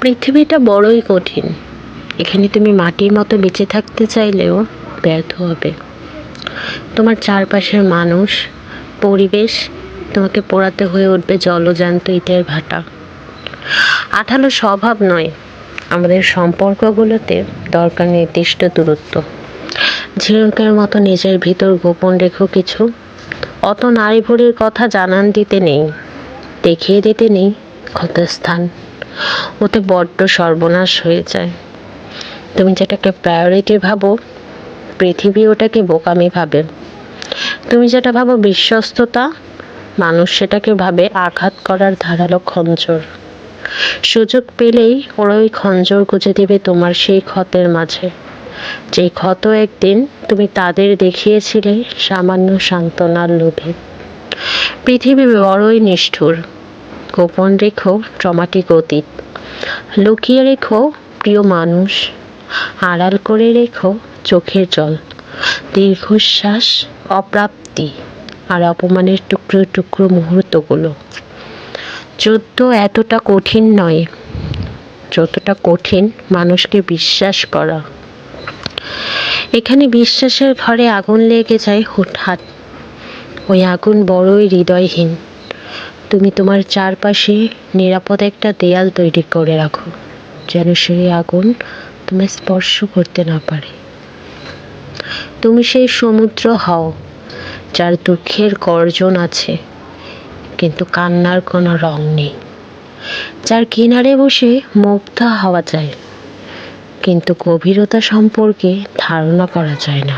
পৃথিবীটা বড়ই কঠিন। এখানে তুমি মাটির মতো বেঁচে থাকতে চাইলেও ব্যর্থ হবে। তোমার চারপাশের মানুষ, পরিবেশ তোমাকে পোড়াতে হয়ে উঠবে জলজ্যান্ত ইটের ভাটা। আঠালো স্বভাব নয়, আমাদের সম্পর্কগুলোতে দরকার নির্দিষ্ট দূরত্ব। ঝিনুকের মতো নিজের ভিতর গোপন রেখো কিছু। অত নারী ভুরির কথা জানান দিতে নেই, দেখিয়ে দিতে নেই ক্ষতস্থান। ওতে বড্ড সর্বনাশ হয়ে যায়। তুমি যেটাকে প্রায়োরিটি ভাবো, পৃথিবী ওটাকে বোকামি ভাবে। তুমি যেটা ভাবো বিশ্বস্ততা, মানুষ সেটাকে ভাবে আঘাত করার ধারালো খঞ্জর। সুযোগ পেলেই ওরা ওই খঞ্জর গুঁজে দিবে তোমার সেই ক্ষতের মাঝে, যেই ক্ষত একদিন তুমি তাদের দেখিয়েছিলে সামান্য সান্ত্বনার লোভে। পৃথিবী বড়ই নিষ্ঠুর। গোপন রেখো ট্রমাটিক অতীত, লুকিয়ে রেখো প্রিয় মানুষ, আড়াল করে রেখো চোখের জল, দীর্ঘশ্বাস, অপ্রাপ্তি আর অপমানের টুকরো টুকরো মুহূর্তগুলো। যুদ্ধ এতটা কঠিন নয় যতটা কঠিন মানুষকে বিশ্বাস করা। এখানে বিশ্বাসের ঘরে আগুন লেগে যায় হুটহাট। ওই আগুন বড়ই হৃদয়হীন। তুমি তোমার চারপাশে নিরাপদ একটা দেয়াল তৈরি করে রাখো, যেন সেই আগুন তোমায় স্পর্শ করতে না পারে। তুমি সেই সমুদ্র হও যার দুঃখের গর্জন আছে কিন্তু কান্নার কোনো রং নেই, যার কিনারে বসে মুগ্ধ হওয়া যায় কিন্তু গভীরতা সম্পর্কে ধারণা করা যায় না।